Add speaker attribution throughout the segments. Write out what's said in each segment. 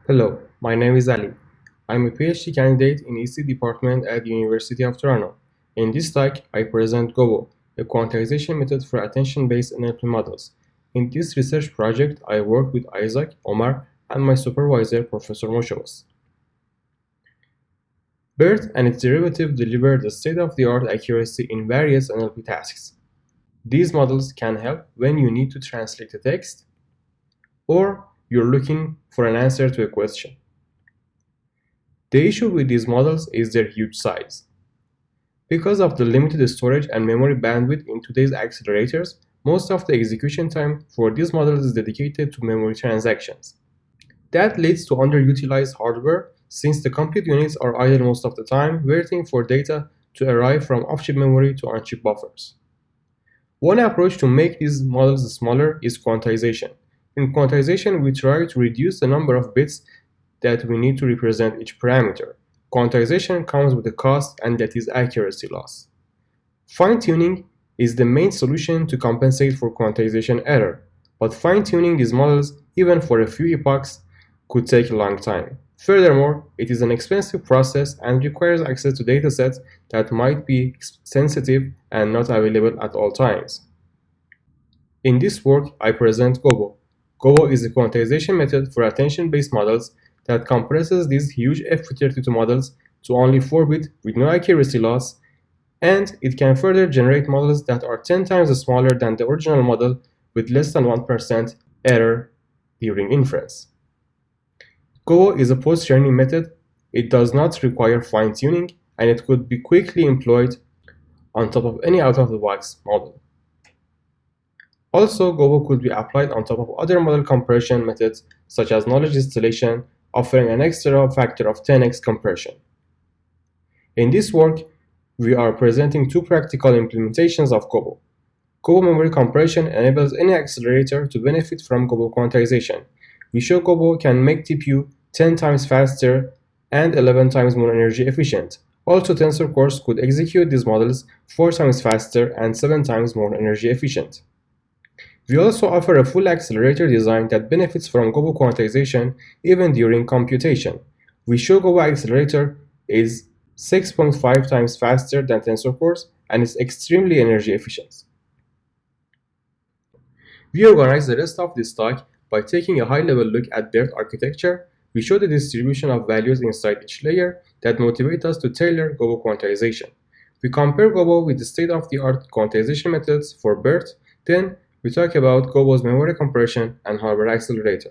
Speaker 1: Hello, my name is Ali. I'm a PhD candidate in EC department at the University of Toronto. In this talk, I present GOBO, a quantization method for attention-based NLP models. In this research project, I worked with Isaac, Omar, and my supervisor, Professor Moshovas. BERT and its derivative deliver the state-of-the-art accuracy in various NLP tasks. These models can help when you need to translate a text or you're looking for an answer to a question. The issue with these models is their huge size. Because of the limited storage and memory bandwidth in today's accelerators, most of the execution time for these models is dedicated to memory transactions. That leads to underutilized hardware since the compute units are idle most of the time, waiting for data to arrive from off-chip memory to on-chip buffers. One approach to make these models smaller is quantization. In quantization, we try to reduce the number of bits that we need to represent each parameter. Quantization comes with a cost, and that is accuracy loss. Fine-tuning is the main solution to compensate for quantization error, but fine-tuning these models, even for a few epochs, could take a long time. Furthermore, it is an expensive process and requires access to datasets that might be sensitive and not available at all times. In this work, I present GOBO. GOBO is a quantization method for attention-based models that compresses these huge FP32 models to only 4 bits with no accuracy loss, and it can further generate models that are 10 times smaller than the original model with less than 1% error during inference. GOBO is a post-training method. It does not require fine-tuning, and it could be quickly employed on top of any out-of-the-box model. Also, GOBO could be applied on top of other model compression methods such as knowledge distillation, offering an extra factor of 10x compression. In this work, we are presenting two practical implementations of GOBO. GOBO memory compression enables any accelerator to benefit from GOBO quantization. We show GOBO can make TPU 10 times faster and 11 times more energy efficient. Also, Tensor cores could execute these models 4 times faster and 7 times more energy efficient. We also offer a full accelerator design that benefits from GOBO quantization even during computation. We show GOBO accelerator is 6.5 times faster than Tensor cores and is extremely energy efficient. We organize the rest of this talk by taking a high-level look at BERT architecture. We show the distribution of values inside each layer that motivate us to tailor GOBO quantization. We compare GOBO with the state-of-the-art quantization methods for BERT, then we talk about GOBO's memory compression and hardware accelerator.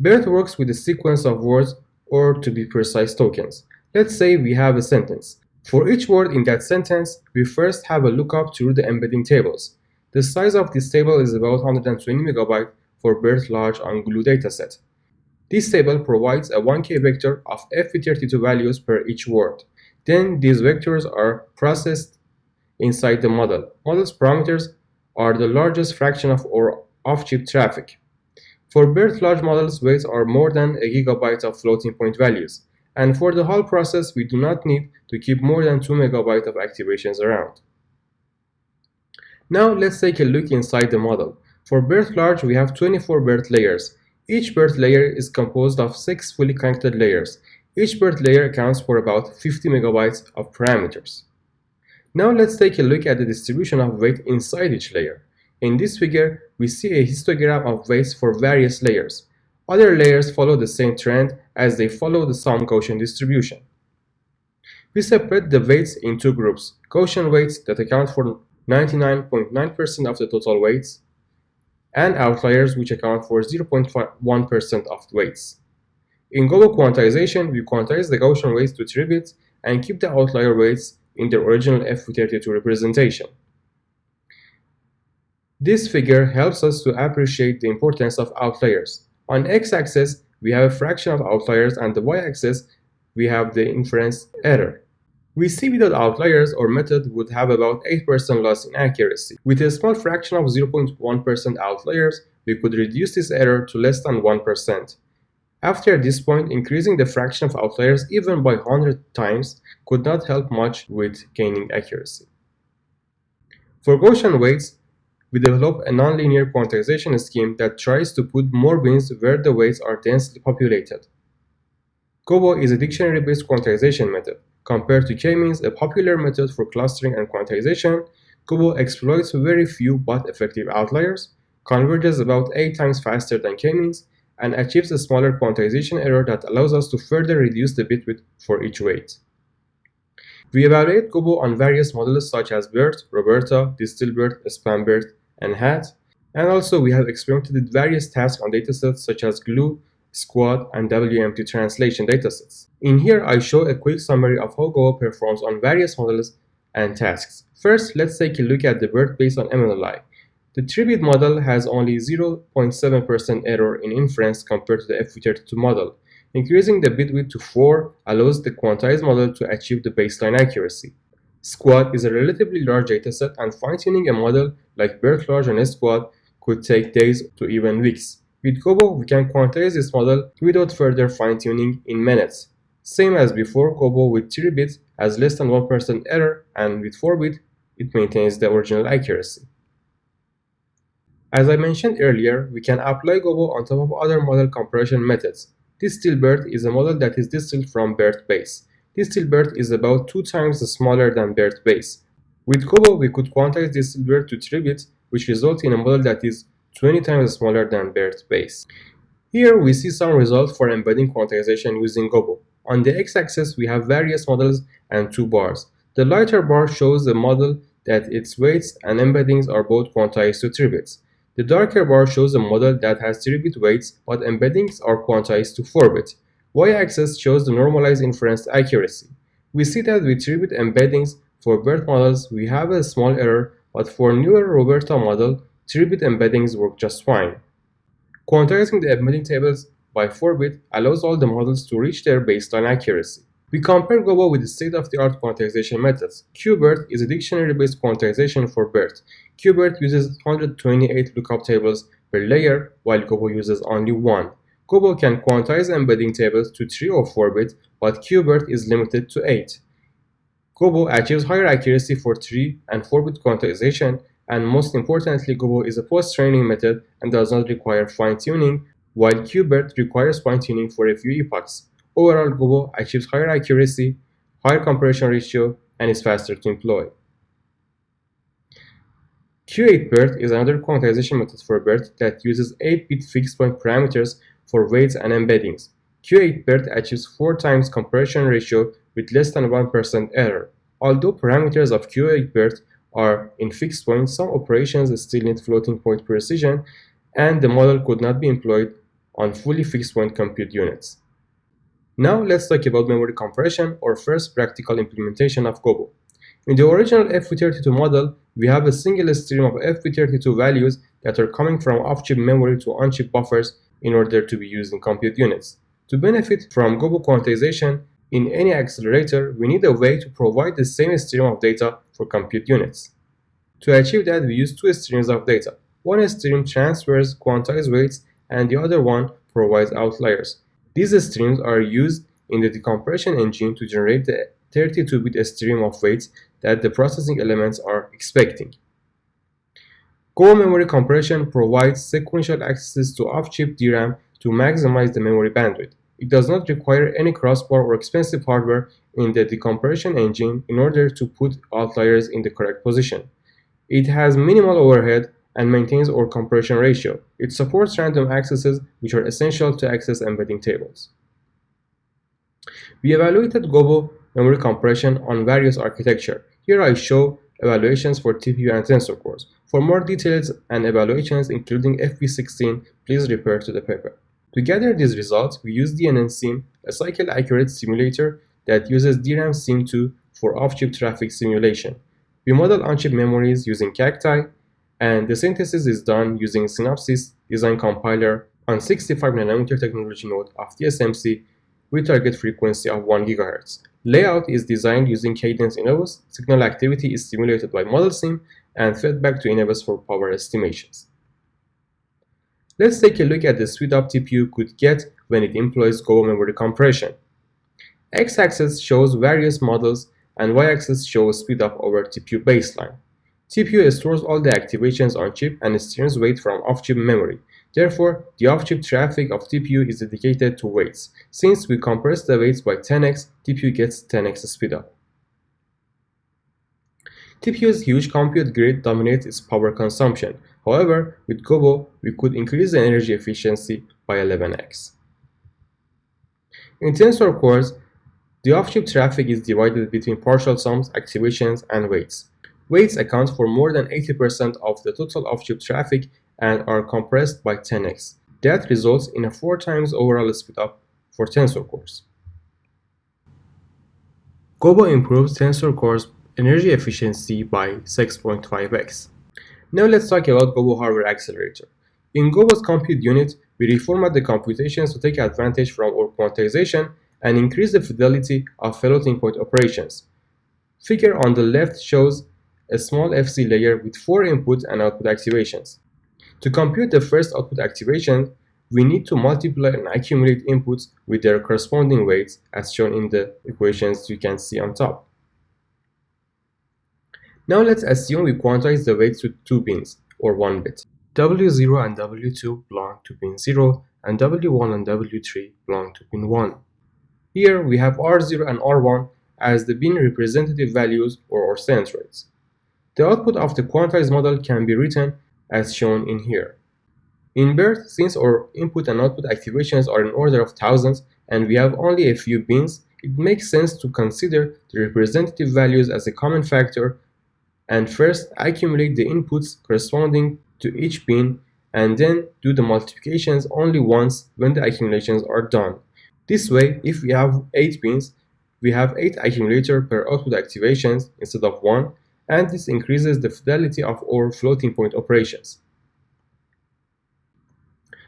Speaker 1: BERT works with a sequence of words, or to be precise, tokens. Let's say we have a sentence. For each word in that sentence, we first have a lookup through the embedding tables. The size of this table is about 120 MB for BERT large on-glue dataset. This table provides a 1K vector of FP32 values per each word. Then these vectors are processed inside the model. Model's parameters are the largest fraction of our off-chip traffic. For BERT large models, weights are more than a gigabyte of floating point values, and for the whole process, we do not need to keep more than 2 MB of activations around. Now let's take a look inside the model. For BERT large, we have 24 BERT layers. Each BERT layer is composed of 6 fully connected layers. Each BERT layer accounts for about 50 MB of parameters. Now let's take a look at the distribution of weight inside each layer. In this figure, we see a histogram of weights for various layers. Other layers follow the same trend as they follow the sum Gaussian distribution. We separate the weights in two groups: Gaussian weights that account for 99.9% of the total weights, and outliers which account for 0.1% of weights. In GOBO quantization, we quantize the Gaussian weights to 3 bits and keep the outlier weights in their original FP32 representation. This figure helps us to appreciate the importance of outliers. On x-axis, we have a fraction of outliers, and the y-axis, we have the inference error. We see without outliers, our method would have about 8% loss in accuracy. With a small fraction of 0.1% outliers, we could reduce this error to less than 1%. After this point, increasing the fraction of outliers even by 100 times could not help much with gaining accuracy. For Gaussian weights, we develop a nonlinear quantization scheme that tries to put more bins where the weights are densely populated. GOBO is a dictionary-based quantization method. Compared to k-means, a popular method for clustering and quantization, GOBO exploits very few but effective outliers, converges about 8 times faster than k-means, and achieves a smaller quantization error that allows us to further reduce the bit width for each weight. We evaluate GOBO on various models such as BERT, Roberta, DistilBERT, SpanBERT, and HAT, and also we have experimented with various tasks on datasets such as GLUE, Squad, and WMT translation datasets. In here, I show a quick summary of how GOBO performs on various models and tasks. First, let's take a look at the BERT based on MNLI. The 3-bit model has only 0.7% error in inference compared to the FV32 model. Increasing the bit width to 4 allows the quantized model to achieve the baseline accuracy. Squad is a relatively large dataset, and fine-tuning a model like BERT large and Squad could take days to even weeks. With GOBO, we can quantize this model without further fine-tuning in minutes. Same as before, GOBO with 3 bits has less than 1% error, and with 4 bit, it maintains the original accuracy. As I mentioned earlier, we can apply GOBO on top of other model comparison methods. DistilBERT is a model that is distilled from BERT base. DistilBERT is about 2 times smaller than BERT base. With GOBO, we could quantize DistilBERT to 3 bits, which results in a model that is 20 times smaller than BERT base. Here we see some results for embedding quantization using GOBO. On the x-axis, we have various models and 2 bars. The lighter bar shows a model that its weights and embeddings are both quantized to 3 bits. The darker bar shows a model that has 3-bit weights, but embeddings are quantized to 4 bits. Y-axis shows the normalized inference accuracy. We see that with 3-bit embeddings for BERT models, we have a small error, but for newer Roberta model, 3-bit embeddings work just fine. Quantizing the embedding tables by 4-bit allows all the models to reach their baseline accuracy. We compare GOBO with the state-of-the-art quantization methods. QBERT is a dictionary-based quantization for BERT. QBERT uses 128 lookup tables per layer, while GOBO uses only 1. GOBO can quantize embedding tables to 3 or 4-bit, but QBERT is limited to 8. GOBO achieves higher accuracy for 3 and 4-bit quantization, and most importantly, GOBO is a post-training method and does not require fine-tuning, while QBERT requires fine-tuning for a few epochs. Overall, GOBO achieves higher accuracy, higher compression ratio, and is faster to employ. Q8BERT is another quantization method for BERT that uses 8-bit fixed-point parameters for weights and embeddings. Q8BERT achieves 4 times compression ratio with less than 1% error. Although parameters of Q8BERT are in fixed point, some operations still need floating point precision, and the model could not be employed on fully fixed point compute units. Now let's talk about memory compression, or first practical implementation of GOBO. In the original FV32 model, we have a single stream of FV32 values that are coming from off-chip memory to on-chip buffers in order to be used in compute units. To benefit from GOBO quantization in any accelerator, we need a way to provide the same stream of data for compute units. To achieve that, we use 2 streams of data. One stream transfers quantized weights, and the other one provides outliers. These streams are used in the decompression engine to generate the 32-bit stream of weights that the processing elements are expecting. GOBO memory compression provides sequential access to off-chip DRAM to maximize the memory bandwidth. It does not require any crossbar or expensive hardware in the decompression engine in order to put outliers in the correct position. It has minimal overhead and maintains our compression ratio. It supports random accesses, which are essential to access embedding tables. We evaluated GOBO memory compression on various architectures. Here I show evaluations for TPU and Tensor cores. For more details and evaluations, including FP16, please refer to the paper. To gather these results, we use DNN-SIM, a cycle-accurate simulator that uses DRAM SIM2 for off-chip traffic simulation. We model on-chip memories using Cacti, and the synthesis is done using Synopsys design compiler on 65nm technology node of TSMC with target frequency of 1 GHz. Layout is designed using Cadence Innovus, signal activity is simulated by ModelSim, and fed back to Innovus for power estimations. Let's take a look at the speed up TPU could get when it employs GOBO memory compression. X-axis shows various models and Y-axis shows speed up over TPU baseline. CPU stores all the activations on chip and steers weight from off-chip memory. Therefore, the off-chip traffic of TPU is dedicated to weights. Since we compress the weights by 10x, TPU gets 10x speedup. TPU's huge compute grid dominates its power consumption. However, with GOBO, we could increase the energy efficiency by 11x. In Tensor cores, the off-chip traffic is divided between partial sums, activations, and weights. Weights account for more than 80% of the total off-chip traffic and are compressed by 10x. That results in a 4 times overall speedup for Tensor cores. GOBO improves Tensor cores' energy efficiency by 6.5x. Now let's talk about GOBO Hardware Accelerator. In GOBO's compute unit, we reformat the computations to take advantage from our quantization and increase the fidelity of floating point operations. Figure on the left shows a small FC layer with 4 input and output activations. To compute the first output activation, we need to multiply and accumulate inputs with their corresponding weights as shown in the equations you can see on top. Now let's assume we quantize the weights to 2 bins, or 1 bit. W0 and W2 belong to bin 0, and W1 and W3 belong to bin 1. Here we have R0 and R1 as the bin representative values or centroids. The output of the quantized model can be written as shown in here. In BERT, since our input and output activations are in order of thousands and we have only a few bins, it makes sense to consider the representative values as a common factor and first accumulate the inputs corresponding to each bin and then do the multiplications only once when the accumulations are done. This way, if we have 8 bins, we have 8 accumulator per output activations instead of 1, and this increases the fidelity of our floating point operations.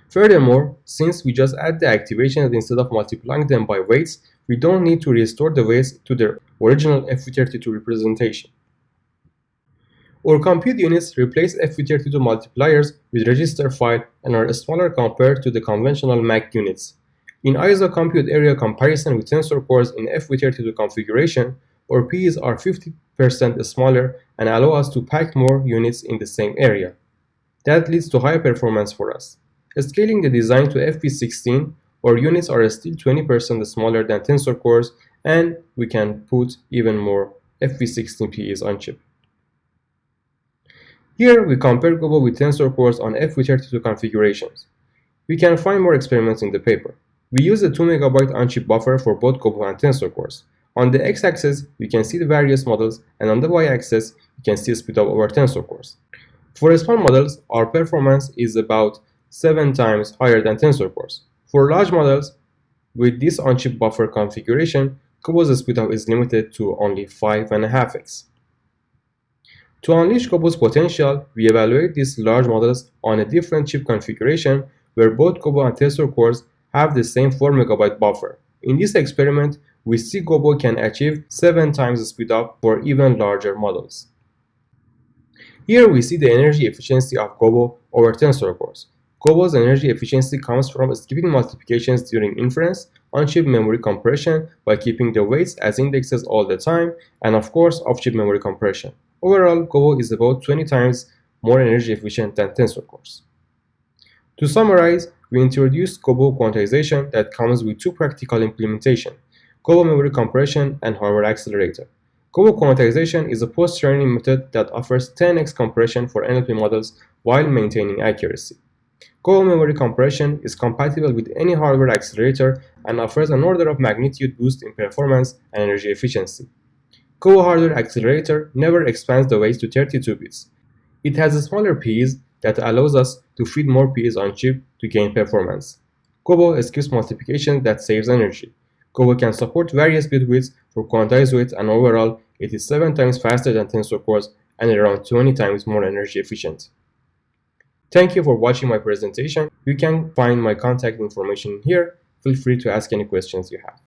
Speaker 1: Furthermore, since we just add the activations instead of multiplying them by weights, we don't need to restore the weights to their original FV32 representation. Our compute units replace FV32 multipliers with register file and are smaller compared to the conventional MAC units. In ISO compute area comparison with Tensor cores in FV32 configuration, our P's are 50% smaller and allow us to pack more units in the same area. That leads to higher performance for us. Scaling the design to FP16, our units are still 20% smaller than Tensor cores, and we can put even more FP16 P's on chip. Here we compare GOBO with Tensor cores on FP32 configurations. We can find more experiments in the paper. We use a 2 MB on-chip buffer for both GOBO and Tensor cores. On the x-axis, you can see the various models, and on the y-axis, you can see a speed of our Tensor cores. For small models, our performance is about 7 times higher than Tensor cores. For large models, with this on-chip buffer configuration, GOBO's speedup is limited to only 5.5x. To unleash GOBO's potential, we evaluate these large models on a different chip configuration where both GOBO and Tensor cores have the same 4 MB buffer. In this experiment, we see GOBO can achieve 7 times the speedup for even larger models. Here we see the energy efficiency of GOBO over Tensor cores. GOBO's energy efficiency comes from skipping multiplications during inference, on-chip memory compression by keeping the weights as indexes all the time, and of course off-chip memory compression. Overall, GOBO is about 20 times more energy efficient than Tensor cores. To summarize, we introduced GOBO quantization that comes with 2 practical implementations: GOBO memory compression and hardware accelerator. GOBO quantization is a post-training method that offers 10x compression for NLP models while maintaining accuracy. GOBO memory compression is compatible with any hardware accelerator and offers an order of magnitude boost in performance and energy efficiency. GOBO hardware accelerator never expands the weights to 32 bits. It has smaller P's that allows us to feed more P's on chip to gain performance. GOBO skips multiplication that saves energy. GOBO can support various bit widths for quantized weights, and overall, it is 7 times faster than Tensor cores and around 20 times more energy efficient. Thank you for watching my presentation. You can find my contact information here. Feel free to ask any questions you have.